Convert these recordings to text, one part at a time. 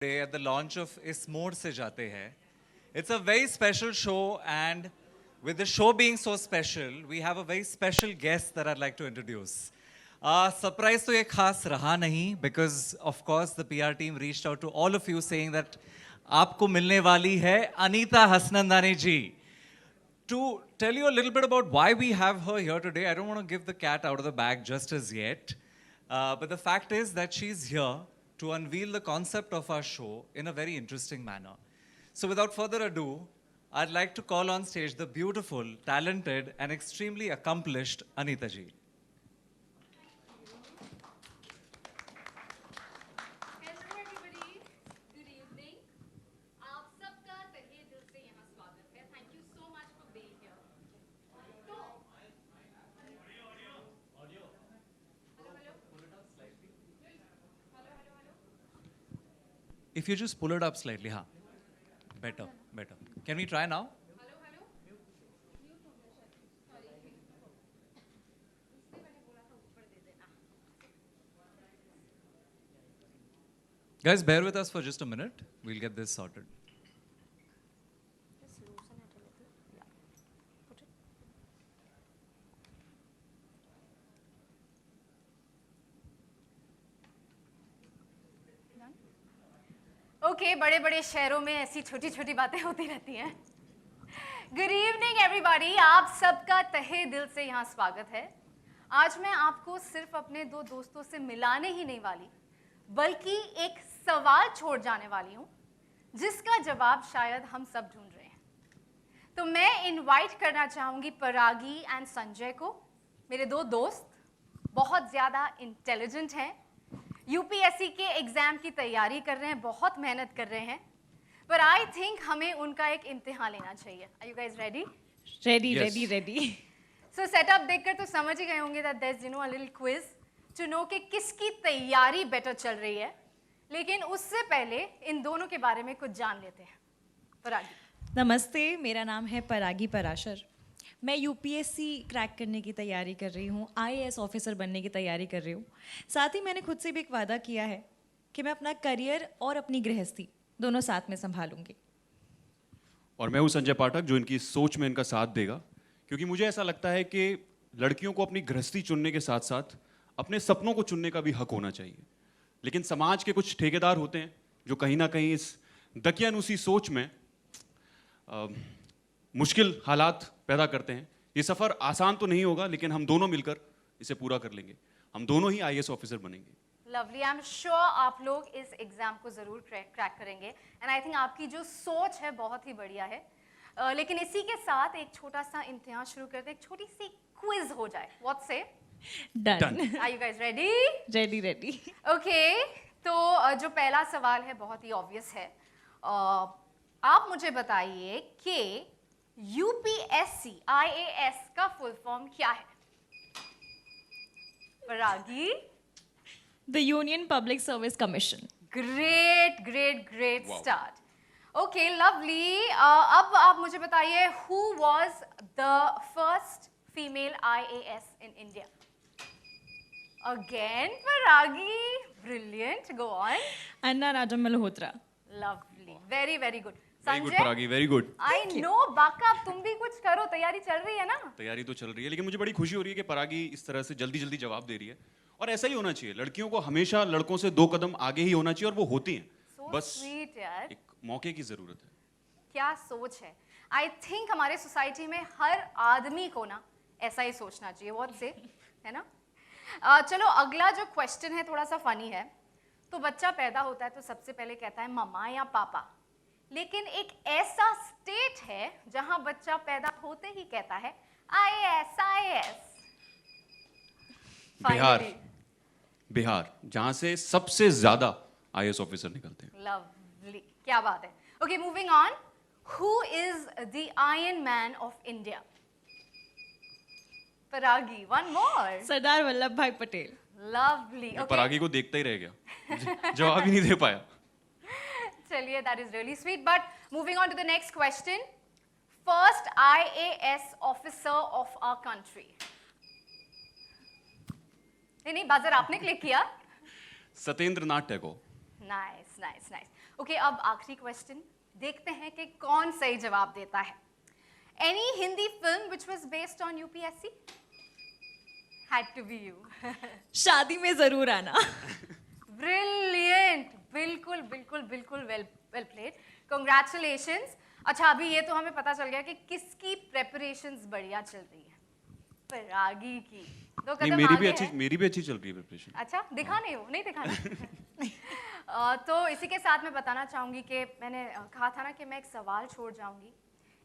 Today at the launch of Is Mode Se Jate Hai. It's a very special show, and with the show being so special, we have a very special guest that I'd like to introduce. Surprise to ye khas raha nahi, because of course the PR team reached out to all of you saying that aapko milne wali hai Anita Hasnandani ji. To tell you a little bit about why we have her here today, I don't want to give the cat out of the bag just as yet. But the fact is that she's here to unveil the concept of our show in a very interesting manner. So without further ado, I'd like to call on stage the beautiful, talented, and extremely accomplished Anita ji. Hello everybody, good evening. आप सबका तहे दिल से यहाँ स्वागत है. Thank you so much for being here. तो If you just pull it up slightly, huh? Better. Can we try now? Hello mute हो गया शायद. सॉरी. इसलिए मैंने बोला था ऊपर दे देना. Guys, bear with us for just a minute. We'll get this sorted. Just loosen it a little. Yeah. Put it. Okay, बड़े बड़े शहरों में ऐसी छोटी छोटी बातें होती रहती हैं. गुड इवनिंग एवरीबॉडी, आप सबका तहे दिल से यहाँ स्वागत है. आज मैं आपको सिर्फ अपने दो दोस्तों से मिलाने ही नहीं वाली, बल्कि एक सवाल छोड़ जाने वाली हूँ जिसका जवाब शायद हम सब ढूंढ रहे हैं. तो मैं इनवाइट करना चाहूँगी परागी एंड संजय को. मेरे दो दोस्त बहुत ज़्यादा इंटेलिजेंट हैं, यूपीएससी के एग्ज़ाम की तैयारी कर रहे हैं, बहुत मेहनत कर रहे हैं, पर आई थिंक हमें उनका एक इम्तिहान लेना चाहिए. Are you guys ready? Ready. So setup देखकर तो समझ ही गए होंगे that there is a little quiz to know कि किसकी तैयारी बेटर चल रही है. लेकिन उससे पहले इन दोनों के बारे में कुछ जान लेते हैं. परागी. नमस्ते, मेरा नाम है परागी पराशर. मैं यूपीएससी क्रैक करने की तैयारी कर रही हूँ, आईएएस ऑफिसर बनने की तैयारी कर रही हूँ. साथ ही मैंने खुद से भी एक वादा किया है कि मैं अपना करियर और अपनी गृहस्थी दोनों साथ में संभालूंगी. और मैं हूँ संजय पाठक, जो इनकी सोच में इनका साथ देगा, क्योंकि मुझे ऐसा लगता है कि लड़कियों को अपनी गृहस्थी चुनने के साथ साथ अपने सपनों को चुनने का भी हक होना चाहिए. लेकिन समाज के कुछ ठेकेदार होते हैं जो कहीं ना कहीं इस दकियानुसी सोच में मुश्किल हालात पैदा करते हैं. ये सफ़र आसान तो नहीं होगा, लेकिन हम दोनों मिलकर इसे पूरा कर लेंगे. हम दोनों ही आईएएस ऑफिसर बनेंगे. लवली. आई एम श्योर आप लोग इस एग्जाम को जरूर क्रैक करेंगे एंड आई थिंक आपकी जो सोच है बहुत ही बढ़िया है. लेकिन इसी के साथ एक छोटा सा इम्तिहान शुरू करते हैं, एक छोटी सी क्विज हो जाए. व्हाट से? Done. Are you guys ready? Ready. Okay, तो जो पहला सवाल है बहुत ही ऑब्वियस है. आप मुझे बताइए कि यूपीएससी आईएएस का फुल फॉर्म क्या है? Paragi. The union public service commission. Great Wow. Start. Okay, lovely. अब आप मुझे बताइए, who was the first female IAS in India? Again Paragi. Brilliant. Go on. Anna Rajam Malhotra. Lovely. Very good. Very good Sanjay. Paragi, very good. I know बाका, तुम भी कुछ करो, तैयारी चल रही है ना? तैयारी तो चल रही है, लेकिन मुझे बड़ी खुशी हो रही है कि परागी इस तरह से जल्दी जल्दी जवाब दे रही है. और ऐसा ही होना चाहिए. लड़कियों को हमेशा लड़कों से 2 कदम आगे ही होना चाहिए, और वो होती हैं. So बस sweet, यार. एक मौके की जरूरत है. क्या सोच है. आई थिंक हमारे सोसाइटी में हर आदमी को ना ऐसा ही सोचना चाहिए. व्हाट से, है ना? चलो, अगला जो क्वेश्चन है थोड़ा सा फनी है. तो बच्चा पैदा होता है तो सबसे पहले कहता है मम्मा या पापा. लेकिन एक ऐसा स्टेट है जहां बच्चा पैदा होते ही कहता है आईएएस. बिहार, जहां से सबसे ज्यादा आईएएस ऑफिसर निकलते हैं. लवली. क्या बात है. Okay, moving on. Who is the iron man of India? Paragi. One more. Sardar Vallabh Bhai Patel. Lovely. मैं परागी को देखता ही रह गया. जवाब ही नहीं दे पाया. चलिए, that is really sweet. But moving on to the next question. First IAS officer of our country. नहीं, बजर आपने क्लिक किया. सत्येंद्र नाथ टैगोर. नाइस. ओके, अब आखिरी क्वेश्चन, देखते हैं कि कौन सही जवाब देता है. Any Hindi film which was based on UPSC? Had to be you. शादी में ज़रूर आना. ब्रिलियंट, बिल्कुल बिल्कुल बिल्कुल, वेल प्लेड, कंग्रेचुलेशंस. अच्छा, अभी ये तो हमें पता चल गया कि किसकी प्रेपरेशंस बढ़िया चल रही है. परागी की. दो नहीं, कदम मेरी आगे है. मेरी भी अच्छी चल रही है प्रिपरेशन. अच्छा, दिखाने हो? नहीं दिखाना. तो इसी के साथ मैं बताना चाहूँगी कि मैंने कहा था ना कि मैं एक सवाल छोड़ जाऊँगी,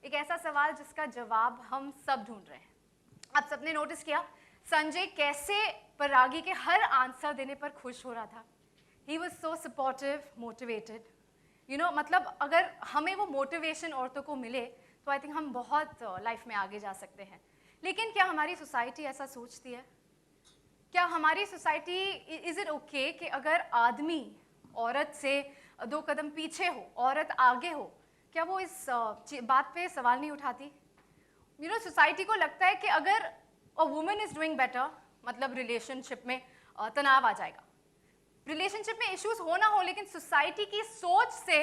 एक ऐसा सवाल जिसका जवाब हम सब ढूंढ रहे हैं. आप सबने नोटिस किया संजय कैसे परागी के हर आंसर देने पर खुश हो रहा था. He was so supportive, motivated. You know, मतलब अगर हमें वो मोटिवेशन औरतों को मिले तो आई थिंक हम बहुत लाइफ में आगे जा सकते हैं. लेकिन क्या हमारी सोसाइटी ऐसा सोचती है? क्या हमारी सोसाइटी, इज इट ओके कि अगर आदमी औरत से 2 कदम पीछे हो, औरत आगे हो, क्या वो इस बात पे सवाल नहीं उठाती? यू नो, सोसाइटी को लगता है कि अगर a woman is doing better, मतलब रिलेशनशिप में तनाव आ जाएगा. रिलेशनशिप में इश्यूज हो ना हो, लेकिन सोसाइटी की सोच से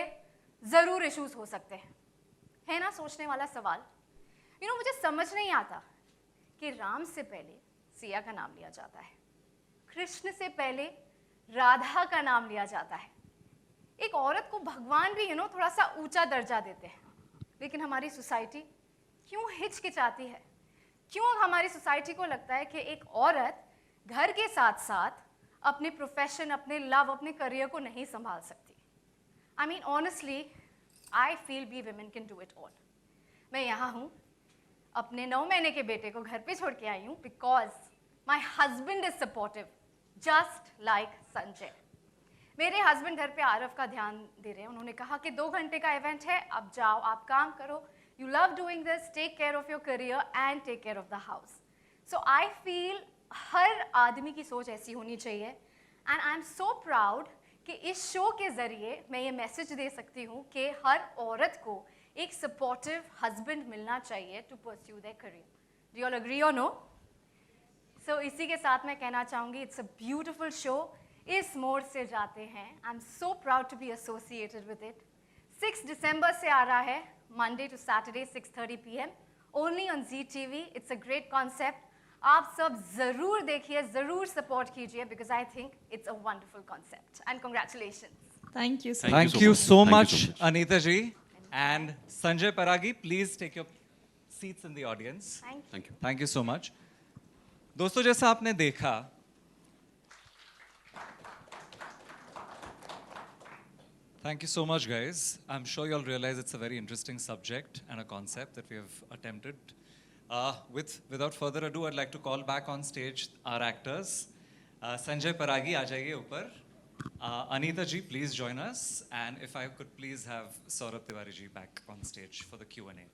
ज़रूर इश्यूज हो सकते हैं. है ना सोचने वाला सवाल. यू नो, मुझे समझ नहीं आता कि राम से पहले सिया का नाम लिया जाता है, कृष्ण से पहले राधा का नाम लिया जाता है. एक औरत को भगवान भी थोड़ा सा ऊंचा दर्जा देते हैं. लेकिन हमारी सोसाइटी क्यों हिचकिचाती है? क्यों हमारी सोसाइटी को लगता है कि एक औरत घर के साथ साथ अपने प्रोफेशन, अपने लव, अपने करियर को नहीं संभाल सकती? I mean honestly I feel we women can do it all. मैं यहाँ हूँ, अपने 9 महीने के बेटे को घर पे छोड़ के आई हूँ because my husband is supportive just like Sanjay. मेरे हस्बैंड घर पे आरव का ध्यान दे रहे हैं. उन्होंने कहा कि 2 घंटे का इवेंट है, अब जाओ, आप काम करो, you love doing this, take care of your career and take care of the house. So I feel हर आदमी की सोच ऐसी होनी चाहिए. And I am so proud कि इस शो के ज़रिए मैं ये मैसेज दे सकती हूँ कि हर औरत को एक सपोर्टिव हस्बैंड मिलना चाहिए to pursue their career. Do you all agree और नो? सो इसी के साथ मैं कहना चाहूँगी, इट्स अ ब्यूटिफुल शो. इस मोड़ से जाते हैं. I am so proud to be associated with it. 6 दिसंबर से आ रहा है, Monday to Saturday 6:30 PM, only on ZTV. It's a great concept. आप सब ज़रूर देखिए, ज़रूर सपोर्ट कीजिए because I think it's a wonderful concept. And congratulations. Thank you. Thank you so much, Anita ji. And Sanjay Paragi, please take your seats in the audience. Thank you. Thank you so much. दोस्तों, जैसा आपने देखा, thank you so much, guys. I'm sure you all realize it's a very interesting subject and a concept that we have attempted. Without further ado, I'd like to call back on stage our actors. Sanjay Paragi, आ जाइए ऊपर. Anita ji, please join us. And if I could please have Saurabh Tiwari ji back on stage for the Q&A.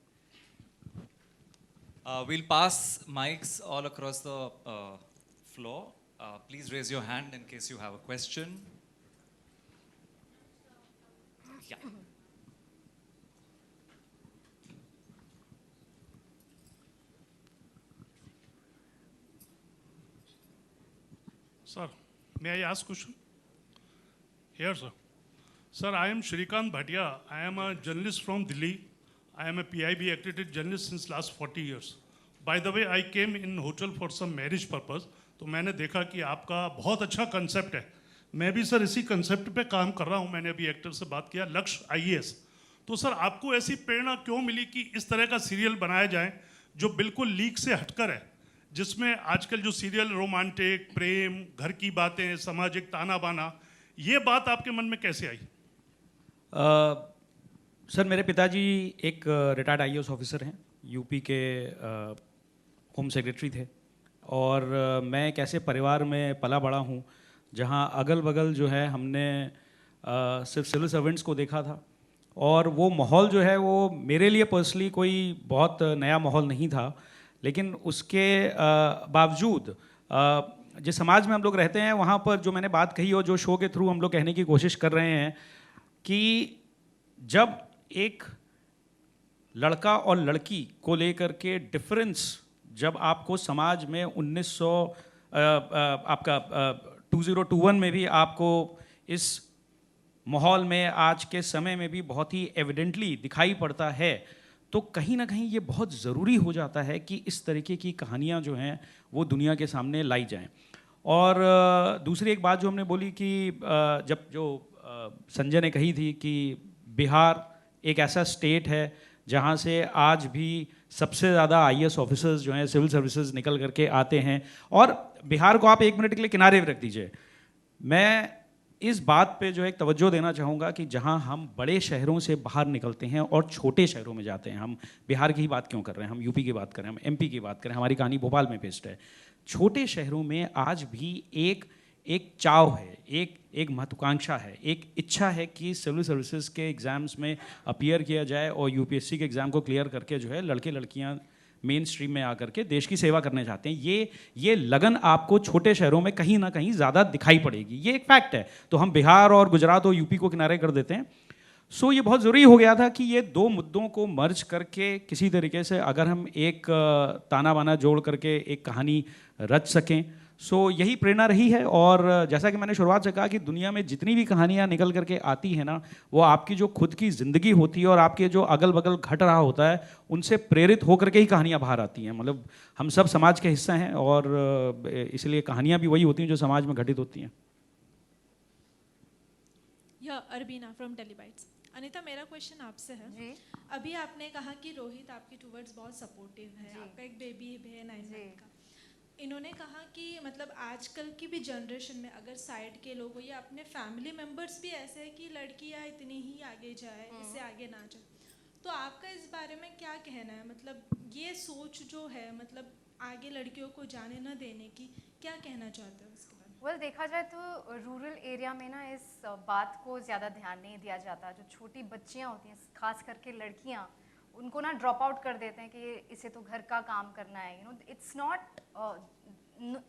We'll pass mics all across the floor. Please raise your hand in case you have a question. Yeah. Sir, may I ask question? Here, sir. Sir, I am Shrikant Bhatia. I am a journalist from Delhi. I am a PIB accredited journalist since last 40 years. By the way, I came in hotel for some marriage purpose. तो मैंने देखा कि आपका बहुत अच्छा concept है. मैं भी सर इसी कंसेप्ट पे काम कर रहा हूँ. मैंने अभी एक्टर से बात किया, लक्ष्य IAS. तो सर आपको ऐसी प्रेरणा क्यों मिली कि इस तरह का सीरियल बनाया जाए जो बिल्कुल लीक से हटकर है, जिसमें आजकल जो सीरियल रोमांटिक, प्रेम, घर की बातें, सामाजिक ताना बाना, ये बात आपके मन में कैसे आई? सर, मेरे पिताजी एक रिटायर्ड IAS ऑफिसर हैं, यूपी के होम सेक्रेटरी थे. और मैं एक ऐसे परिवार में पला बड़ा हूँ जहाँ अगल बगल जो है हमने सिर्फ सिविल सर्वेंट्स को देखा था. और वो माहौल जो है वो मेरे लिए पर्सनली कोई बहुत नया माहौल नहीं था. लेकिन उसके बावजूद जिस समाज में हम लोग रहते हैं वहाँ पर जो मैंने बात कही और जो शो के थ्रू हम लोग कहने की कोशिश कर रहे हैं कि जब एक लड़का और लड़की को लेकर के डिफरेंस जब आपको समाज में 2021 में भी आपको इस माहौल में, आज के समय में भी बहुत ही एविडेंटली दिखाई पड़ता है, तो कहीं ना कहीं ये बहुत ज़रूरी हो जाता है कि इस तरीके की कहानियाँ जो हैं वो दुनिया के सामने लाई जाएं। और दूसरी एक बात जो हमने बोली कि जब जो संजय ने कही थी कि बिहार एक ऐसा स्टेट है जहाँ से आज भी सबसे ज़्यादा IAS ऑफिसर्स जो हैं सिविल सर्विसेज निकल करके आते हैं, और बिहार को आप 1 मिनट के लिए किनारे पे रख दीजिए, मैं इस बात पे जो है एक तवज्जो देना चाहूँगा कि जहाँ हम बड़े शहरों से बाहर निकलते हैं और छोटे शहरों में जाते हैं, हम बिहार की ही बात क्यों कर रहे हैं, हम यूपी की बात करें, हम MP की बात करें, हमारी कहानी भोपाल में बेस्ड है। छोटे शहरों में आज भी एक चाव है, एक महत्वाकांक्षा है, एक इच्छा है कि सिविल सर्विसेज के एग्ज़ाम्स में अपीयर किया जाए और UPSC के एग्ज़ाम को क्लियर करके जो है लड़के लड़कियाँ मेन स्ट्रीम में आकर के देश की सेवा करने चाहते हैं। ये लगन आपको छोटे शहरों में कहीं ना कहीं ज़्यादा दिखाई पड़ेगी, ये एक फैक्ट है। तो हम बिहार और गुजरात और UP को किनारे कर देते हैं। सो ये बहुत ज़रूरी हो गया था कि ये दो मुद्दों को मर्ज करके किसी तरीके से अगर हम एक ताना बाना जोड़ करके एक कहानी रच सकें, सो यही प्रेरणा रही है। और जैसा कि मैंने शुरुआत से कहा कि दुनिया में जितनी भी कहानियाँ निकल करके आती हैं ना, वो आपकी जो खुद की ज़िंदगी होती है और आपके जो अगल बगल घट रहा होता है उनसे प्रेरित होकर के ही कहानियाँ बाहर आती हैं। मतलब हम सब समाज के हिस्सा हैं और इसलिए कहानियाँ भी वही होती हैं जो समाज में घटित होती हैं। अरबीना फ्रॉम टेलीबाइट्स। अनीता, मेरा क्वेश्चन आपसे है जी। अभी आपने कहा कि रोहित आपके टूवर्ड्स बहुत सपोर्टिव है, आपका एक बेबी है 9 मंथ का। इन्होंने कहा कि मतलब आजकल की भी जनरेशन में अगर साइड के लोग हो या अपने फैमिली मेम्बर्स भी ऐसे हैं कि लड़कियां इतनी ही आगे जाए, इससे आगे ना जाए, तो आपका इस बारे में क्या कहना है? मतलब ये सोच जो है, मतलब आगे लड़कियों को जाने न देने की, क्या कहना चाहते हो उसके बारे में? वेल देखा जाए तो रूरल एरिया में ना इस बात को ज़्यादा ध्यान नहीं दिया जाता। जो छोटी बच्चियाँ होती हैं, खास करके लड़कियाँ, उनको ना ड्रॉप आउट कर देते हैं कि इसे तो घर का काम करना है। You know, it's not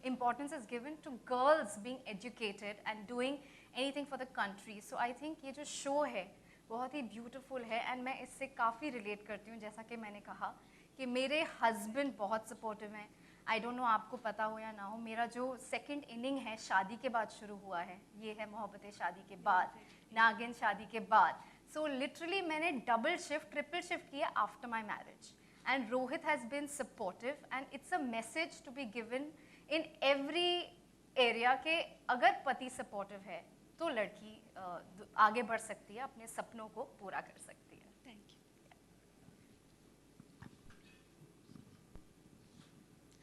importance is given to girls being educated and doing anything for the country. So I think ये जो शो है बहुत ही ब्यूटीफुल है एंड मैं इससे काफ़ी रिलेट करती हूँ। जैसा कि मैंने कहा कि मेरे हस्बैंड बहुत सपोर्टिव हैं। आई डोंट नो आपको पता हो या ना हो, मेरा जो सेकंड इनिंग है शादी के बाद शुरू हुआ है, ये है मोहब्बतें शादी के बाद, नागिन शादी के बाद। सो लिटरली मैंने डबल शिफ्ट ट्रिपल शिफ्ट किया after my marriage and Rohit has been supportive and it's a message to be given in every area के अगर पति सपोर्टिव है तो लड़की आगे बढ़ सकती है, अपने सपनों को पूरा कर सकती है। Thank you.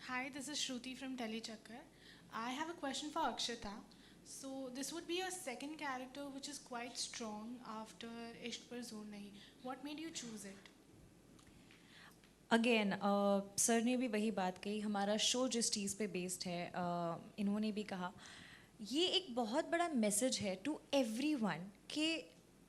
Hi, this is Shruti from Telechakkar. I have a question for Akshita. So this would be your second character which is quite strong after Ishq Par Zoor Nahi. What made you choose it? Again sir ने भी वही बात कही, हमारा show जिस चीज़ पे based है, इन्होंने भी कहा ये एक बहुत बड़ा मैसेज है टू एवरीवन कि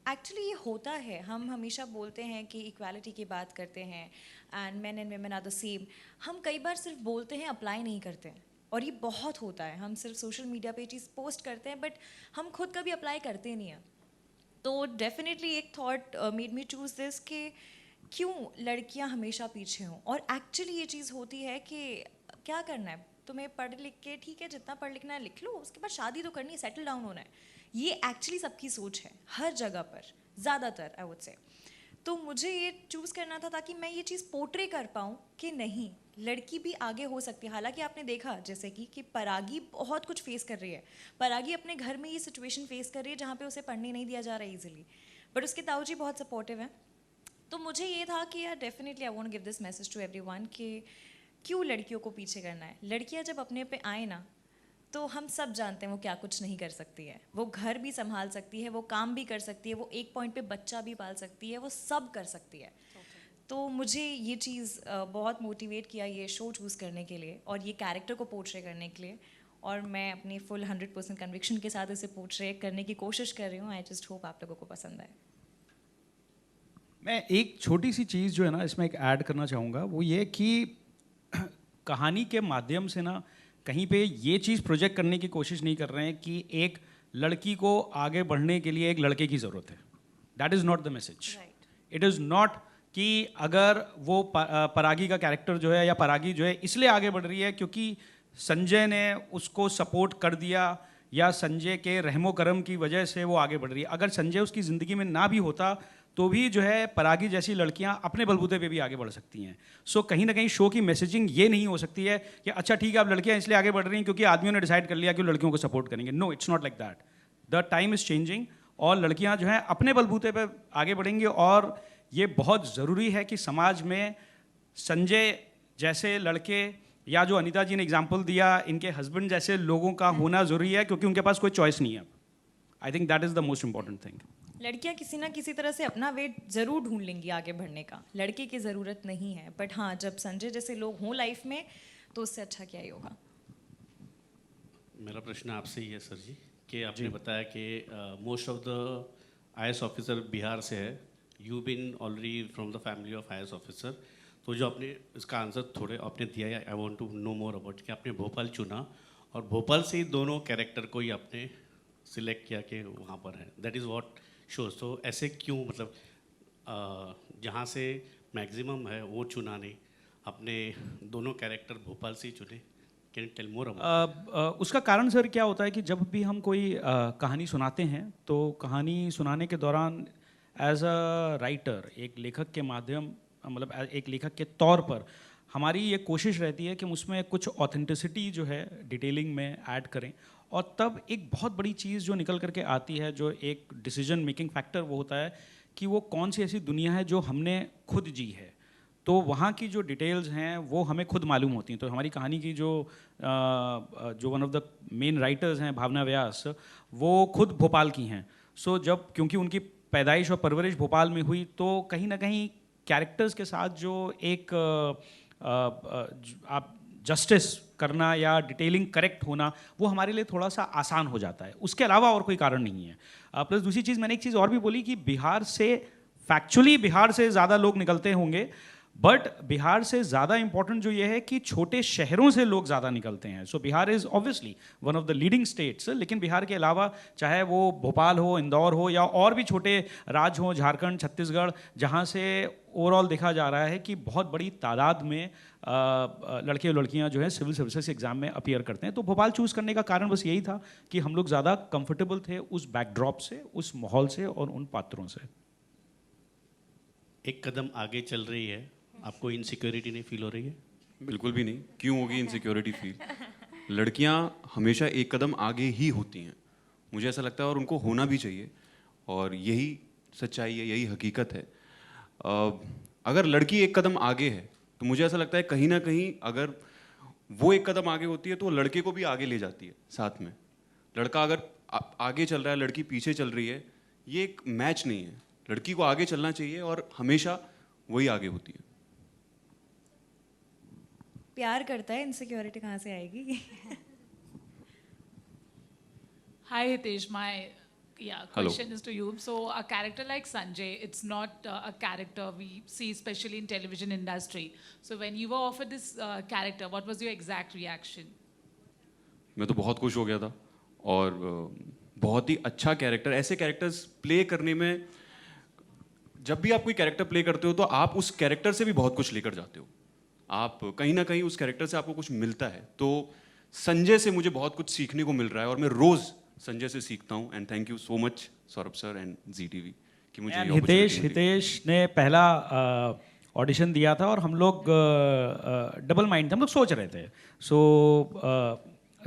एक्चुअली ये होता है। हम हमेशा बोलते हैं कि इक्वालिटी की बात करते हैं and men and women are the same. हम कई बार सिर्फ बोलते हैं, अप्लाई नहीं करते हैं, और ये बहुत होता है। हम सिर्फ सोशल मीडिया पे चीज़ पोस्ट करते हैं बट हम खुद कभी अप्लाई करते नहीं हैं। तो डेफिनेटली एक thought made me choose this कि क्यों लड़कियां हमेशा पीछे हों। और एक्चुअली ये चीज़ होती है कि क्या करना है तुम्हें, पढ़ लिख के ठीक है, जितना पढ़ लिखना है लिख लो, उसके बाद शादी तो करनी है, सेटल डाउन होना है। ये एक्चुअली सबकी सोच है हर जगह पर, ज़्यादातर आई वुड से। तो मुझे ये चूज़ करना था ताकि मैं ये चीज़ पोर्ट्रे कर पाऊँ कि नहीं, लड़की भी आगे हो सकती है। हालांकि आपने देखा जैसे कि परागी बहुत कुछ फेस कर रही है, परागी अपने घर में ये सिचुएशन फेस कर रही है जहाँ पे उसे पढ़ने नहीं दिया जा रहा है ईजिली, बट उसके ताऊजी बहुत सपोर्टिव हैं। तो मुझे ये था कि यार definitely I want give this message to everyone कि क्यों लड़कियों को पीछे करना है। लड़कियां जब अपने पे आए ना, तो हम सब जानते हैं वो क्या कुछ नहीं कर सकती है। वो घर भी संभाल सकती है, वो काम भी कर सकती है, वो एक पॉइंट पे बच्चा भी पाल सकती है, वो सब कर सकती है। तो मुझे ये चीज़ बहुत मोटिवेट किया ये शो चूज़ करने के लिए और ये कैरेक्टर को पोर्ट्रे करने के लिए, और मैं अपनी फुल 100% कन्विक्शन के साथ इसे पोर्ट्रे करने की कोशिश कर रही हूँ। आई जस्ट होप आप लोगों को पसंद आए। मैं एक छोटी सी चीज़ जो है ना इसमें एक ऐड करना चाहूँगा, वो ये कि कहानी के माध्यम से ना कहीं पे ये चीज़ प्रोजेक्ट करने की कोशिश नहीं कर रहे हैं कि एक लड़की को आगे बढ़ने के लिए एक लड़के की ज़रूरत है। That is not the message. It is not कि अगर वो परागी का कैरेक्टर जो है या परागी जो है इसलिए आगे बढ़ रही है क्योंकि संजय ने उसको सपोर्ट कर दिया या संजय के रहमो करम की वजह से वो आगे बढ़ रही है। अगर संजय उसकी ज़िंदगी में ना भी होता तो भी जो है परागी जैसी लड़कियां अपने बलबूते पे भी आगे बढ़ सकती हैं। सो कहीं ना कहीं शो की मैसेजिंग ये नहीं हो सकती है कि अच्छा ठीक है आप लड़कियां इसलिए आगे बढ़ रही हैं क्योंकि आदमियों ने डिसाइड कर लिया कि वो लड़कियों को सपोर्ट करेंगे। No, it's not like that. The time is changing और लड़कियां जो हैं अपने बलबूते पे आगे बढ़ेंगी। और ये बहुत ज़रूरी है कि समाज में संजय जैसे लड़के या जो अनीता जी ने एग्जाम्पल दिया इनके हस्बैंड जैसे लोगों का होना ज़रूरी है, क्योंकि उनके पास कोई चॉइस नहीं है। I think that is the most important thing. लड़कियां किसी ना किसी तरह से अपना वेट ज़रूर ढूंढ लेंगी आगे बढ़ने का, लड़के की ज़रूरत नहीं है। बट हाँ, जब संजय जैसे लोग हों लाइफ में तो उससे अच्छा क्या ही होगा। मेरा प्रश्न आपसे ही है सर जी कि आपने बताया कि most of the IAS officer Bihar से है, you been already from the family of IAS officer, तो जो आपने इसका आंसर थोड़े आपने दिया है, I want to know more about कि आपने भोपाल चुना और भोपाल से ही दोनों कैरेक्टर को ही आपने सिलेक्ट किया कि वहाँ पर है, दैट इज़ व्हाट शोज। तो ऐसे क्यों, मतलब जहाँ से मैक्सिमम है वो चुना नहीं, आपने दोनों कैरेक्टर भोपाल से ही चुने? Can you tell more about? उसका कारण सर क्या होता है कि जब भी हम कोई कहानी सुनाते हैं तो कहानी सुनाने के दौरान एज अ राइटर, एक लेखक के माध्यम, मतलब एक लेखक के तौर पर हमारी ये कोशिश रहती है कि हम उसमें कुछ ऑथेंटिसिटी जो है डिटेलिंग में ऐड करें। और तब एक बहुत बड़ी चीज़ जो निकल करके आती है, जो एक डिसीजन मेकिंग फैक्टर, वो होता है कि वो कौन सी ऐसी दुनिया है जो हमने खुद जी है। तो वहाँ की जो डिटेल्स हैं वो हमें खुद मालूम होती हैं। तो हमारी कहानी की जो one of the main writers हैं भावना व्यास, वो खुद भोपाल की हैं। सो जब क्योंकि उनकी पैदाइश और परवरिश भोपाल में हुई तो कहीं ना कहीं कैरेक्टर्स के साथ जो एक आप जस्टिस करना या डिटेलिंग करेक्ट होना, वो हमारे लिए थोड़ा सा आसान हो जाता है। उसके अलावा और कोई कारण नहीं है। प्लस दूसरी चीज़, मैंने एक चीज़ और भी बोली कि बिहार से, फैक्चुअली बिहार से ज़्यादा लोग निकलते होंगे, बट बिहार से ज़्यादा इंपॉर्टेंट जो ये है कि छोटे शहरों से लोग ज़्यादा निकलते हैं। So Bihar is obviously one of the leading states, लेकिन बिहार के अलावा चाहे वो भोपाल हो, इंदौर हो या और भी छोटे राज्य हों, झारखंड, छत्तीसगढ़, जहाँ से ओवरऑल देखा जा रहा है कि बहुत बड़ी तादाद में लड़के और लड़कियाँ जो हैं सिविल सर्विसेज एग्ज़ाम में अपीयर करते हैं। तो भोपाल चूज़ करने का कारण बस यही था कि हम लोग ज़्यादा कंफर्टेबल थे उस बैकड्रॉप से, उस माहौल से और उन पात्रों से। एक कदम आगे चल रही है, आपको इनसिक्योरिटी नहीं फील हो रही है? बिल्कुल भी नहीं। क्यों होगी इनसिक्योरिटी फील? लड़कियां हमेशा एक कदम आगे ही होती हैं, मुझे ऐसा लगता है, और उनको होना भी चाहिए। और यही सच्चाई है, यही हकीकत है। अगर लड़की एक कदम आगे है तो मुझे ऐसा लगता है कहीं ना कहीं अगर वो एक कदम आगे होती है तो लड़के को भी आगे ले जाती है साथ में। लड़का अगर आगे चल रहा है, लड़की पीछे चल रही है, ये एक मैच नहीं है। लड़की को आगे चलना चाहिए और हमेशा वही आगे होती है। प्यार करता है, इनसिक्योरिटी कहाँ से आएगी? Hi Hitesh, my Hello. question is to you. So a character like Sanjay, it's not a character we see especially in television industry. So when you were offered this character, what was your exact reaction? मैं तो बहुत खुश हो गया था और बहुत ही अच्छा कैरेक्टर, ऐसे कैरेक्टर्स प्ले करने में, जब भी आप कोई कैरेक्टर प्ले करते हो तो आप उस कैरेक्टर से भी बहुत कुछ लेकर जाते हो। आप कहीं ना कहीं उस कैरेक्टर से आपको कुछ मिलता है। तो संजय से मुझे बहुत कुछ सीखने को मिल रहा है और मैं रोज़ संजय से सीखता हूँ। And thank you so much Saurabh sir and ZTV कि मुझे ये opportunity मिली। हितेश ने पहला ऑडिशन दिया था और हम लोग डबल माइंड थे, हम लोग सोच रहे थे। So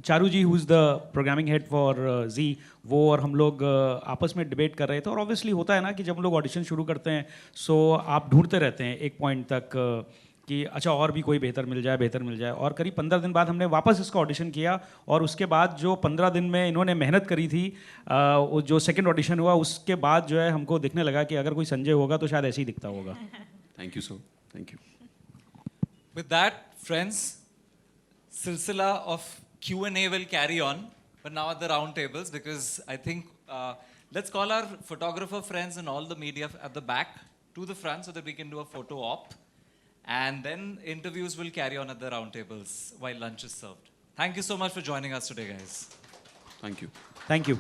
Charu ji who is the programming head for Zee, वो और हम लोग आपस में डिबेट कर रहे थे। और ऑब्वियसली होता है ना कि जब हम लोग ऑडिशन शुरू करते हैं सो आप ढूंढते रहते हैं एक पॉइंट तक कि अच्छा और भी कोई बेहतर मिल जाए। और करीब 15 दिन बाद हमने वापस इसका ऑडिशन किया और उसके बाद जो 15 दिन में इन्होंने मेहनत करी थी, वो जो सेकंड ऑडिशन हुआ उसके बाद जो है हमको दिखने लगा कि अगर कोई संजय होगा तो शायद ऐसे ही दिखता होगा। Thank you sir, thank you. With that, friends, silsila of Q&A will carry on, but now at the round tables, because I think let's call our photographer friends and all the media at the back to the front so that we can do a photo op. And then interviews will carry on at the round tables while lunch is served. Thank you so much for joining us today, guys. Thank you. Thank you.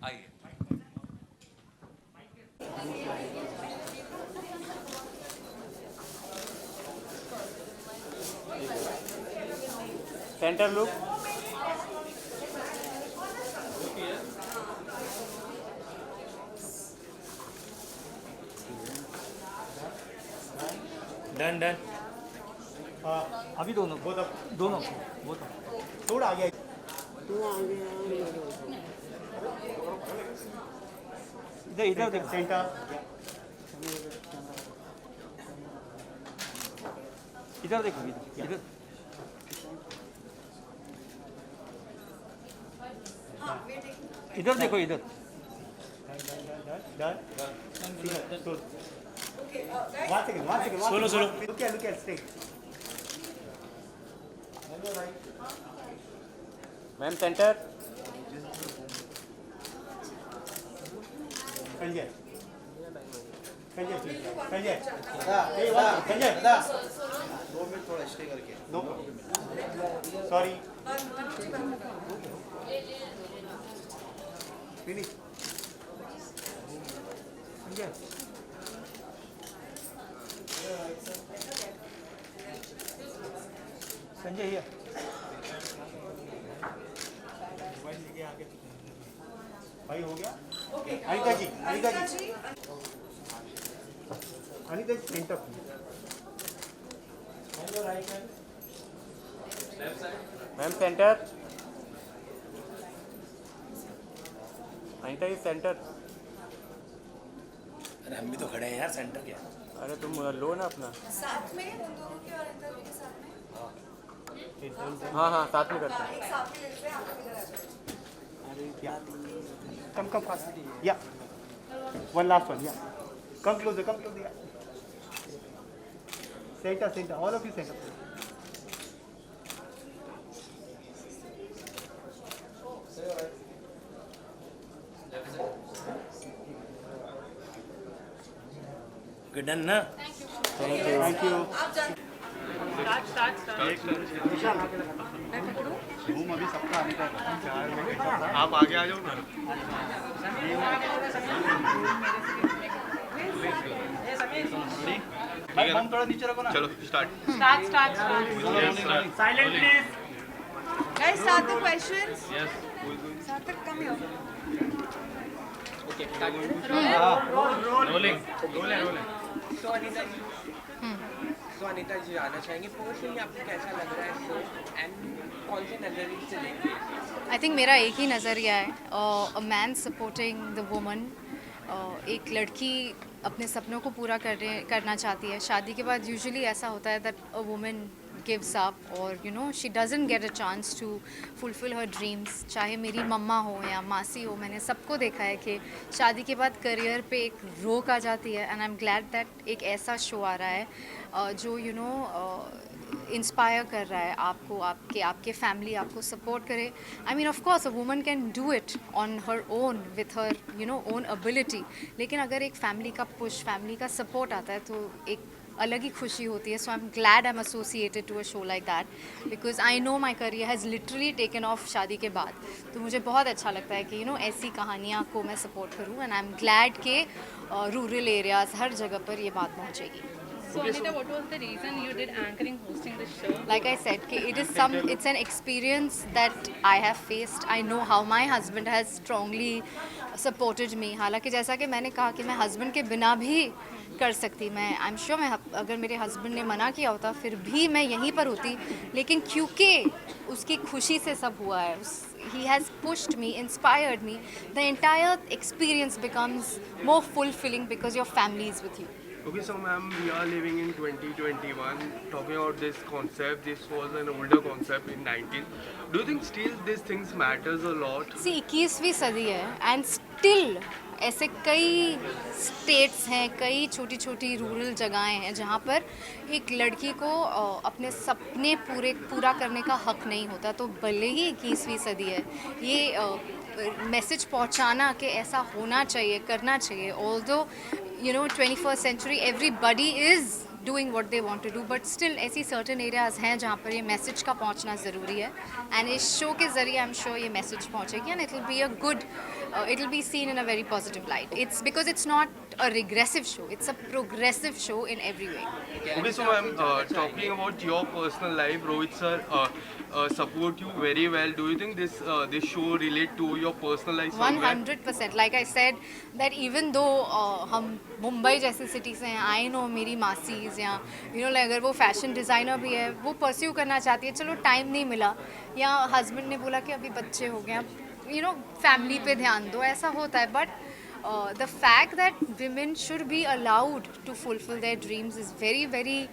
आइए। Centre look done done अभी दोनों दोनों थोड़ा आगे इधर इधर देखो centre इधर देखो इधर इधर देखो इधर solo solo look at stay ma'am centre Sanjay Sanjay Sanjay Sanjay 2 minute थोड़ा स्टे करके no sorry finish Sanjay Sanjay here भाई हो गया Anita ji Anita ji centre ma'am centre Anita ji centre अरे हम भी तो खड़े हैं यार, सेंटर क्या? अरे तुम लो ना अपना साथ में उन दोनों के और अंतर के साथ में हाँ हाँ साथ में करते हैं एक साथ में लेते हैं आप इधर आ जाओ अरे क्या कम फास्ट या वन लास्ट वन या कम क्लोजर या centre all of you centre good done ना? थैंक यू मैं अभी सबका आने का आप आगे आ जाओ ना भाई हम थोड़ा नीचे रखो ना चलो स्टार्ट साइलेंट प्लीज गाइस सार्थक क्वेश्चंस यस सार्थक कम हियर तो अनीता जी आना चाहेंगे पर्सनली आपको कैसा लग रहा है शो एंड कौन से नजरिए से देखिए आई थिंक मेरा एक ही नज़रिया है a man supporting the woman एक लड़की अपने सपनों को पूरा करना चाहती है शादी के बाद यूजुअली ऐसा होता है that a woman gives up or you know she doesn't get a chance to fulfill her dreams चाहे मेरी मम्मा हो या मासी हो मैंने सबको देखा है कि शादी के बाद करियर पे एक रोक आ जाती है and I am glad that एक ऐसा शो आ रहा है जो यू नो इंस्पायर कर रहा है आपको आपके फैमिली आपको सपोर्ट करे I mean of course a woman can do it on her own with her you know own ability लेकिन अगर एक फैमिली का पुश फैमिली का सपोर्ट आता है तो एक अलग ही खुशी होती है so I am glad I am associated to a show like that because I know my career has literally taken off शादी के बाद तो मुझे बहुत अच्छा लगता है कि यू नो ऐसी कहानियाँ को मैं सपोर्ट करूँ एंड आई एम ग्लैड के रूरल एरियाज़ हर जगह पर ये बात पहुँचेगी So Anita, what was the reason you did anchoring, hosting the show? Like I said, it's an experience that I have faced. I know how my husband has strongly supported me. हालांकि जैसा कि मैंने कहा कि मैं husband के बिना भी कर सकती मैं I'm sure मैं अगर मेरे husband ने मना किया होता फिर भी मैं यहीं पर होती लेकिन क्योंकि उसकी खुशी से सब हुआ है he has pushed me, inspired me. The entire experience becomes more fulfilling because your family is with you. Okay, so ma'am, we are living in 2021. Talking about this concept, this was an older concept in 90s. Do you think still these things matters a lot? See, 21वीं सदी है and still ऐसे कई states हैं कई छोटी छोटी rural जगहें हैं जहाँ पर एक लड़की को अपने सपने पूरा करने का हक नहीं होता तो भले ही 21वीं सदी है ये मैसेज पहुँचाना कि ऐसा होना चाहिए करना चाहिए although you know 21st century everybody is doing what they want to do but still ऐसी certain areas हैं जहाँ पर ये मैसेज का पहुँचना ज़रूरी है and इस शो के ज़रिए I'm sure ये मैसेज पहुँचेगी and it will be a good it'll be seen in a very positive light. It's because it's not a regressive show, it's a progressive show in every way. Okay, so I'm talking about your personal life. Rohit sir support you very well. Do you think this show relate to your personal life? 100%. Like I said, that even though हम मुंबई जैसे city से हैं, I know मेरी masses या like अगर वो fashion designer भी है, वो परस्यू करना चाहती है, चलो टाइम नहीं मिला, या हस्बैंड ने बोला कि अभी बच्चे हो गए, फैमिली पे ध्यान दो, ऐसा होता है. But the fact that women should be allowed to fulfill their dreams is very, very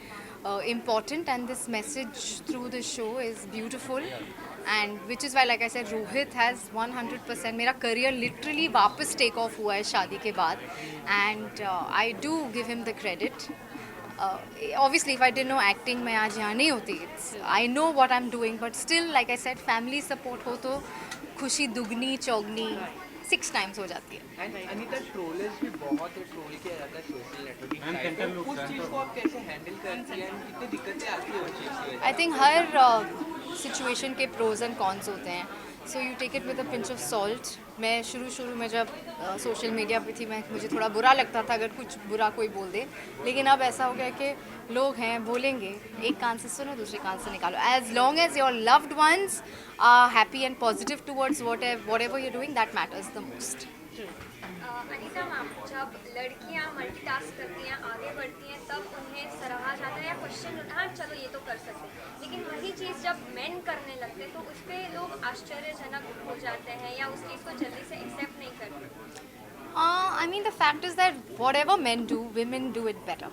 important, and this message through the show is beautiful, and which is why, like I said, Rohit has 100%. मेरा career literally वापस take off हुआ है शादी के बाद, and I do give him the credit. Obviously, if I didn't know acting, मैं आज यहाँ नहीं होती. I know what I'm doing, but still, like I said, family support हो तो खुशी दुगनी चौगनी 6 times हो जाती है. अनीता, ट्रोलर्स भी बहुत है, ट्रोल किया जाता है सोशल नेटवर्किंग, उस चीज़ को आप कैसे हैंडल करती हैं, कितनी दिक्कतें आती है उस चीज़ की वजह से? I think हर सिचुएशन के प्रोज एंड कॉन्स होते हैं, so you take it with a pinch of salt. मैं शुरू में जब सोशल मीडिया पे थी, मुझे थोड़ा बुरा लगता था अगर कुछ बुरा कोई बोल दे, लेकिन अब ऐसा हो गया कि लोग हैं, बोलेंगे, एक कान से सुनो, दूसरे कान से निकालो. As long as your loved ones are happy and positive towards whatever you're doing, that matters the most. Anita ma'am, जब लड़कियां मल्टीटास्क करती हैं, आगे बढ़ती हैं, तब उन्हें सराहा जाता है या क्वेश्चन हाँ चलो ये तो कर सकते हैं, लेकिन वही चीज़ जब मेन करने लगते हैं तो उस पर लोग आश्चर्यजनक हो जाते हैं या उस चीज़ को जल्दी से एक्सेप्ट नहीं करते. I mean, the fact is that whatever men do, women do it better.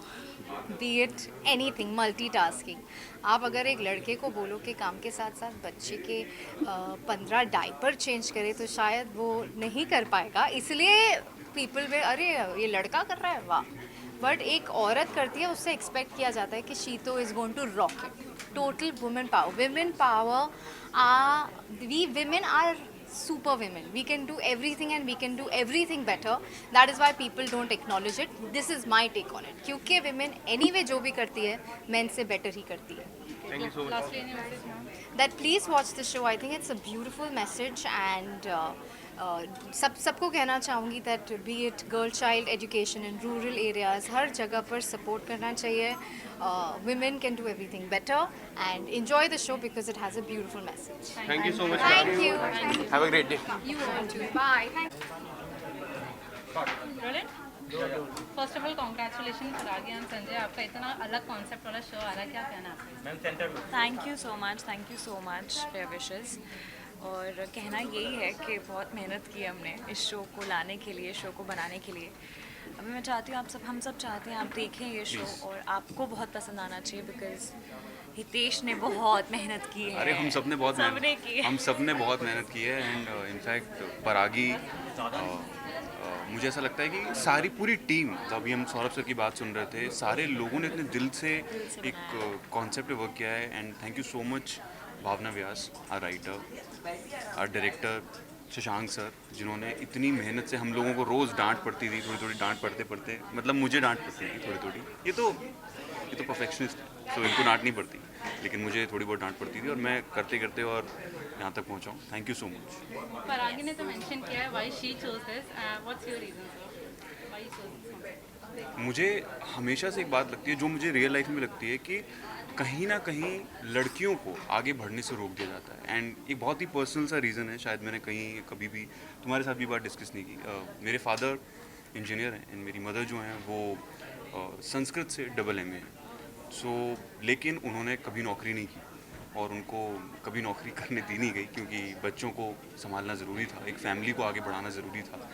Be it anything, multitasking. आप अगर एक लड़के को बोलो कि काम के साथ साथ बच्चे के 15 डायपर चेंज करे तो शायद वो नहीं कर पाएगा, इसलिए पीपल वे अरे ये लड़का कर रहा है, वाह. बट एक औरत करती है, उससे एक्सपेक्ट किया जाता है कि शी तो is going to rock it. Total women power we women are super women. We can do everything and we can do everything better. That is why people don't acknowledge it. This is my take on it. क्योंकि women anyway जो भी करती है, men से better ही करती है. Thank you so much. Lastly, any message, ma'am? That please watch the show. I think it's a beautiful message, and सबको कहना चाहूँगी that be it girl child education in rural areas, हर जगह पर support करना चाहिए. Women can do everything better, and enjoy the show because it has a beautiful message. Thank you so much. Thank you. Have a great day. You too. Bye. Thank first of all congratulation परागी and Sanjay, आपका इतना अलग concept वाला show आ रहा है, क्या कहना है आपका? मैम सेंटर में. Thank you so much for your wishes. और कहना यही है कि बहुत मेहनत की हमने इस शो को लाने के लिए, शो को बनाने के लिए. अभी मैं चाहती हूँ हम सब चाहते हैं आप देखें ये शो और आपको बहुत पसंद आना चाहिए, बिकॉज हितेश ने बहुत मेहनत की है. अरे हम सब ने बहुत बहुत मेहनत की है. एंड इनफैक्ट परागी, मुझे ऐसा लगता है कि सारी पूरी टीम, अभी हम सौरभ सर की बात सुन रहे थे, सारे लोगों ने इतने दिल से एक कॉन्सेप्ट पे वर्क किया है. And thank you so much Bhavna Vyas, our writer, our director Shashank sir, जिन्होंने इतनी मेहनत से हम लोगों को रोज़ डांट पड़ती थी, थोड़ी डांट पड़ते मतलब मुझे डांट पड़ती थी थोड़ी. ये तो परफेक्शनिस्ट है, तो इनको डांट नहीं पड़ती, लेकिन मुझे थोड़ी बहुत डांट पड़ती थी और मैं करते और यहाँ तक पहुँचा हूँ. Thank you so much. Paragi ने तो मेंशन किया है why she chose this, what's your reason sir, why chose? मुझे हमेशा से एक बात लगती है, जो मुझे रियल लाइफ में लगती है, कि कहीं ना कहीं लड़कियों को आगे बढ़ने से रोक दिया जाता है. एंड एक बहुत ही पर्सनल सा रीज़न है, शायद मैंने कभी भी तुम्हारे साथ भी बात डिस्कस नहीं की. मेरे फादर इंजीनियर हैं एंड मेरी मदर जो हैं वो संस्कृत से AA हैं. लेकिन उन्होंने कभी नौकरी नहीं की और उनको कभी नौकरी करने दी नहीं गई, क्योंकि बच्चों को संभालना ज़रूरी था, एक फैमिली को आगे बढ़ाना ज़रूरी था.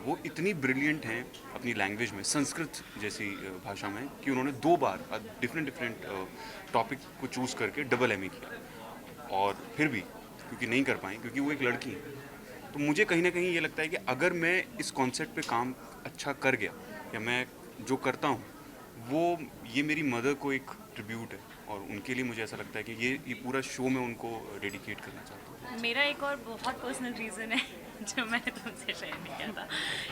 वो इतनी ब्रिलियंट हैं अपनी लैंग्वेज में, संस्कृत जैसी भाषा में, कि उन्होंने 2 बार डिफरेंट टॉपिक को चूज़ करके AA किया, और फिर भी क्योंकि नहीं कर पाई, क्योंकि वो एक लड़की है. तो मुझे कहीं ना कहीं ये लगता है कि अगर मैं इस कॉन्सेप्ट पे काम अच्छा कर गया, या मैं जो करता हूँ वो, ये मेरी मदर को एक ट्रिब्यूट है, और उनके लिए मुझे ऐसा लगता है कि ये पूरा शो मैं उनको डेडिकेट करना चाहता हूँ. मेरा एक और बहुत पर्सनल रीज़न है जो मैंने तुमसे शेयर नहीं किया था.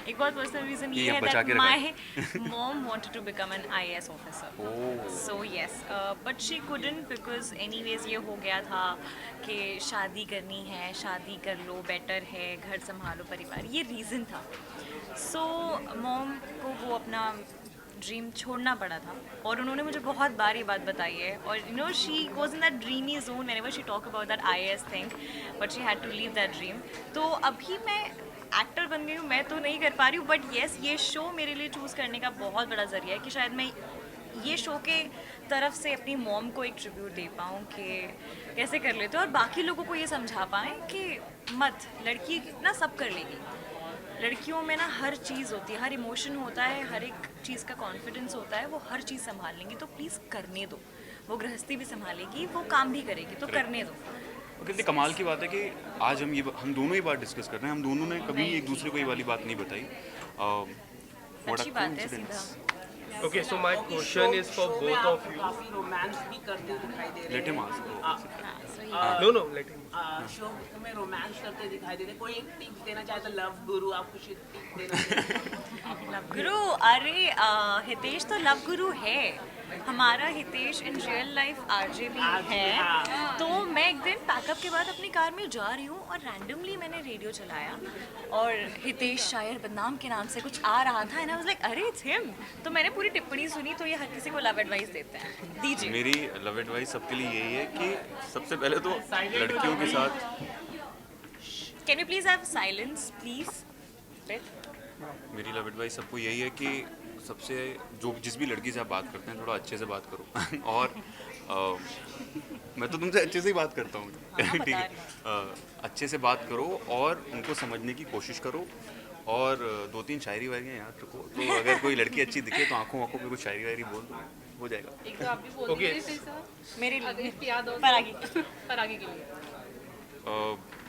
एक बहुत पर्सनल रीज़न ये है that my mom wanted to become an IAS officer, so yes, but she couldn't because anyways ये हो गया था कि शादी करनी है, शादी कर लो, बेटर है, घर संभालो परिवार, ये रीज़न था। सो मॉम को वो अपना ड्रीम छोड़ना पड़ा था और उन्होंने मुझे बहुत बार ये बात बताई है और you know she was in that dreamy zone whenever she talk about that IAS thing, but she had to leave that dream. तो अभी मैं एक्टर बन गई हूँ, मैं तो नहीं कर पा रही हूँ, बट येस ये शो मेरे लिए चूज़ करने का बहुत बड़ा ज़रिया है कि शायद मैं ये शो के तरफ से अपनी मॉम को एक ट्रिब्यूट दे पाऊँ कि कैसे कर लेते हो और बाकी लोगों को ये समझा पाएँ कि मत, लड़की ना सब कर लेगी, लड़कियों में ना हर चीज़ होती है, हर इमोशन होता है, हर एक चीज़ का कॉन्फिडेंस होता है, वो हर चीज़ संभाल लेंगी, तो प्लीज़ करने दो, वो गृहस्थी भी संभालेगी, वो काम भी करेगी, तो करने दो। कितनी कमाल की बात है कि आज हम दोनों ही बात डिस्कस कर रहे हैं, हम दोनों ने कभी एक दूसरे को ये वाली बात नहीं बताई। अच्छी बात है, सीधा। Okay, so my question is for both of you. काफी रोमांस भी करते दिखाई दे रहे Let him ask. No, let him. Show में रोमांस करते दिखाई दे रहे, कोई एक टिप देना चाहे तो लव गुरु, आप कुछ टिप देना चाहे? लव गुरु, अरे हितेश तो लव गुरु है, हमारा Hitesh in real life RJ भी है। तो मैं एक दिन पैकअप के बाद अपनी कार में जा रही हूँ और रैंडमली मैंने रेडियो चलाया और हितेश शायर बदनाम के नाम से कुछ आ रहा था एंड आई वाज लाइक अरे इट्स हिम। तो मैंने पूरी टिप्पणी सुनी, तो ये हर किसी को लव एडवाइस देते हैं, दीजिए। मेरी लव एडवाइस सबके लिए यही है कि सबसे पहले तो लड़कियों के साथ can you please have silence please. मेरी लव एडवाइस सबको यही है कि सबसे जिस भी लड़की से आप बात करते हैं थोड़ा अच्छे से बात करो और मैं तो तुमसे अच्छे से ही बात करता हूँ, ठीक है, अच्छे से बात करो और उनको समझने की कोशिश करो और 2-3 शायरी वायरियाँ याद रखो। तो अगर कोई लड़की अच्छी दिखे तो आंखों आंखों पे कुछ शायरी वायरी बोल दो, हो जाएगा। एक तो आप भी बोल दीजिए फिर सर, मेरे लिए याद हो परागी के लिए।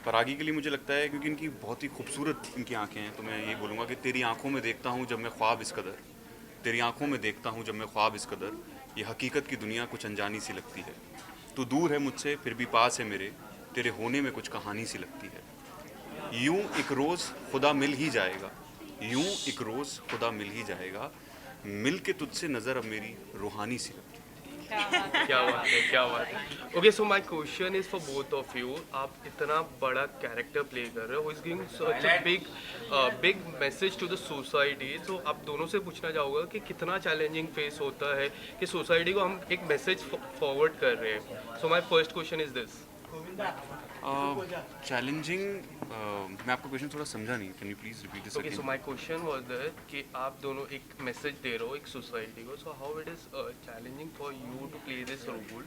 परागी के लिए मुझे लगता है क्योंकि इनकी बहुत ही खूबसूरत इनकी आंखें हैं, तो मैं ये बोलूँगा कि तेरी आंखों में देखता हूँ जब मैं ख्वाब इस कदर, तेरी आंखों में देखता हूँ जब मैं ख्वाब इस कदर, ये हकीकत की दुनिया कुछ अनजानी सी लगती है, तू दूर है मुझसे फिर भी पास है मेरे, तेरे होने में कुछ कहानी सी लगती है, यूं एक रोज़ खुदा मिल ही जाएगा, यूं एक रोज़ खुदा मिल ही जाएगा, मिल के तुझसे नज़र अब मेरी रूहानी सी लगती है। क्या बात है, क्या बात है। Okay, so my question is for both of you. आप इतना बड़ा कैरेक्टर प्ले कर रहे हो, is giving such a big message to the society. So आप दोनों से पूछना चाहूँगा कि कितना चैलेंजिंग फेस होता है कि सोसाइटी को हम एक मैसेज फॉरवर्ड कर रहे हैं। So my first question is this. Challenging, मैं आपका क्वेश्चन थोड़ा समझा नहीं, can you please repeat this okay, so my question was that कि आप दोनों एक मैसेज दे रहे हो एक सोसाइटी को, so how it is challenging for you to play this role,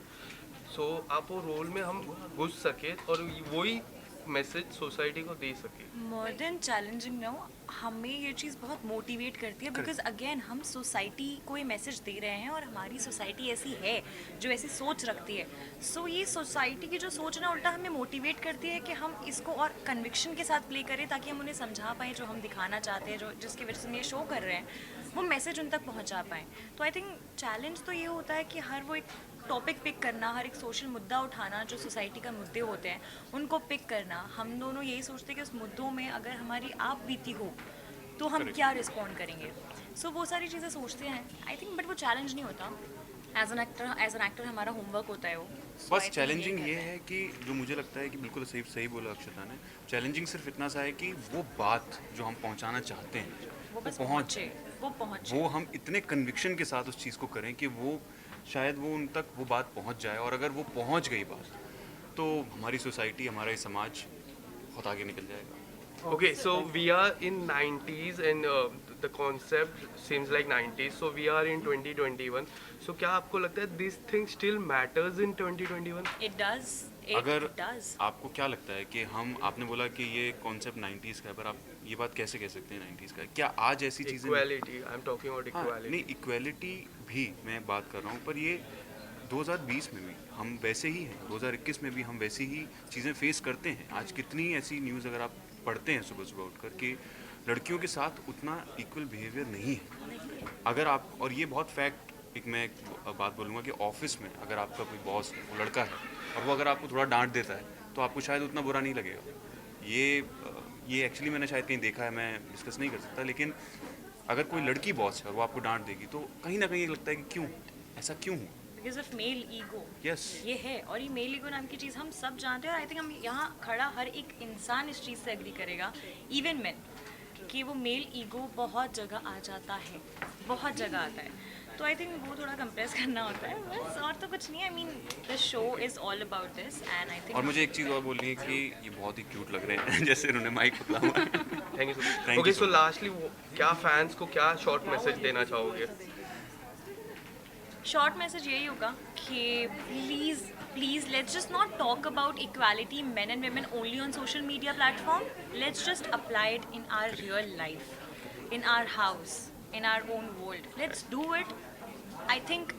so आप वो रोल में हम घुस सके और वही मैसेज सोसाइटी को दे सके। मोर देन चैलेंजिंग नो, हमें ये चीज़ बहुत मोटिवेट करती है बिकॉज अगेन हम सोसाइटी को ये मैसेज दे रहे हैं और हमारी सोसाइटी ऐसी है जो ऐसी सोच रखती है। सो ये सोसाइटी की जो सोच ना उल्टा हमें मोटिवेट करती है कि हम इसको और कन्विक्शन के साथ प्ले करें ताकि हम उन्हें समझा पाएँ जो हम दिखाना चाहते हैं, जो जिसकी वजह से हम ये शो कर रहे हैं वो मैसेज उन तक पहुँचा पाएँ। तो आई थिंक चैलेंज तो ये होता है कि हर वो एक टॉपिक पिक करना, हर एक सोशल मुद्दा उठाना, जो सोसाइटी का मुद्दे होते हैं उनको पिक करना। हम दोनों यही सोचते हैं कि उस मुद्दों में अगर हमारी आप बीती हो तो हम क्या रिस्पॉन्ड करेंगे। सो वो सारी चीज़ें सोचते हैं आई थिंक, बट वो चैलेंज नहीं होता। एज एन एक्टर हमारा होमवर्क होता है वो। बस चैलेंजिंग ये है कि जो मुझे लगता है कि बिल्कुल सही बोला अक्षता ने, चैलेंजिंग सिर्फ इतना सा है कि वो बात जो हम पहुंचाना चाहते हैं वो बस पहुंचे, वो हम इतने कन्विक्शन के साथ उस चीज़ को करें कि वो शायद वो उन तक वो बात पहुंच जाए, और अगर वो पहुंच गई बात तो हमारी सोसाइटी, हमारा ये समाज बहुत आगे निकल जाएगा। Okay, so we are in 90s and the concept seems like 90s. So we are in 2021. So क्या आपको लगता है this thing still matters in 2021? It does. अगर आपको क्या लगता है कि आपने बोला कि ये कॉन्सेप्ट 90s का है, पर आप ये बात कैसे कह सकते हैं 90s का है? क्या आज ऐसी चीज़ें Equality, I'm talking about equality. नहीं, इक्वालिटी भी मैं बात कर रहा हूँ, पर ये 2020 में भी हम वैसे ही हैं, 2021 में भी हम वैसी ही चीज़ें फेस करते हैं। आज कितनी ऐसी न्यूज़ अगर आप पढ़ते हैं सुबह सुबह उठकर कि लड़कियों के साथ उतना इक्वल बिहेवियर नहीं है। अगर आप, और ये बहुत फैक्ट, मैं एक बात बोलूँगा कि ऑफिस में अगर आपका कोई बॉस वो लड़का है और वो अगर आपको थोड़ा डांट देता है तो आपको शायद उतना बुरा नहीं लगेगा। ये ये एक्चुअली मैंने शायद कहीं देखा है, मैं डिस्कस नहीं कर सकता, लेकिन अगर कोई लड़की बॉस है और वो आपको डांट देगी तो कहीं ना कहीं लगता है कि क्यों ऐसा क्यों हुआ। Because of male ego Yes. ये है, और ये मेल ईगो नाम की चीज़ हम सब जानते हैं, और आई थिंक हम यहाँ खड़ा हर एक इंसान इस चीज़ से एग्री करेगा, इवन मैन, कि वो मेल ईगो बहुत जगह आ जाता है, बहुत जगह आता है। तो आई थिंक वो थोड़ा कंप्रेस करना होता है बस, और तो कुछ नहीं। I mean the show is all about this and I think. और मुझे एक चीज़ और बोलनी है कि ये बहुत ही क्यूट लग रहे हैं जैसे इन्होंने माइक पकड़ा हुआ है। Thank you so much. Thank okay you so so lastly क्या फैंस को क्या शॉर्ट मैसेज देना चाहोगे? शॉर्ट मैसेज यही होगा कि please please let's just not talk about equality men and women only on social media platform, let's just apply it in our real life, in our house, in our own world, let's do it. I think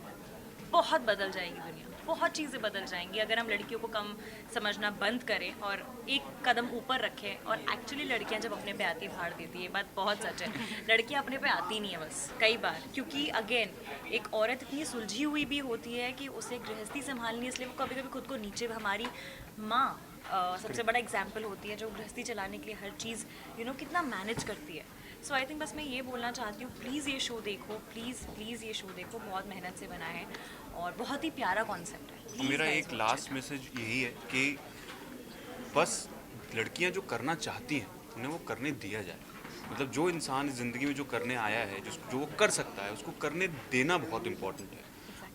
बहुत बदल जाएगी दुनिया, बहुत चीज़ें बदल जाएंगी अगर हम लड़कियों को कम समझना बंद करें और एक कदम ऊपर रखें। और एक्चुअली लड़कियां जब अपने पे आती फाड़ देती है, ये बात बहुत सच है। लड़कियां अपने पे आती नहीं है बस कई बार, क्योंकि अगेन एक औरत इतनी सुलझी हुई भी होती है कि उसे गृहस्थी संभालनी है, इसलिए वो कभी कभी खुद को नीचे, हमारी माँ सबसे बड़ा एग्जाम्पल होती है जो गृहस्थी चलाने के लिए हर चीज़ कितना मैनेज करती है। सो आई थिंक बस मैं ये बोलना चाहती हूँ, प्लीज़ ये शो देखो, प्लीज़ प्लीज़ ये शो देखो, बहुत मेहनत से बना है और बहुत ही प्यारा कॉन्सेप्ट है। Please मेरा guys, एक watch लास्ट it. मैसेज यही है कि बस लड़कियां जो करना चाहती हैं उन्हें वो करने दिया जाए। मतलब जो इंसान इस ज़िंदगी में जो करने आया है, जो वो कर सकता है, उसको करने देना बहुत इम्पोर्टेंट है।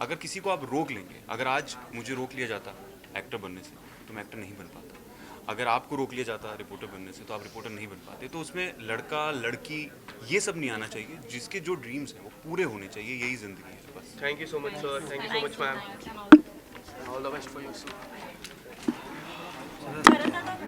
अगर किसी को आप रोक लेंगे, अगर आज मुझे रोक लिया जाता एक्टर बनने से तो मैं एक्टर नहीं बन पाता, अगर आपको रोक लिया जाता रिपोर्टर बनने से तो आप रिपोर्टर नहीं बन पाते। तो उसमें लड़का लड़की ये सब नहीं आना चाहिए, जिसके जो ड्रीम्स हैं वो पूरे होने चाहिए, यही ज़िंदगी है बस। Thank you so much sir, thank you so much ma'am, all the best for your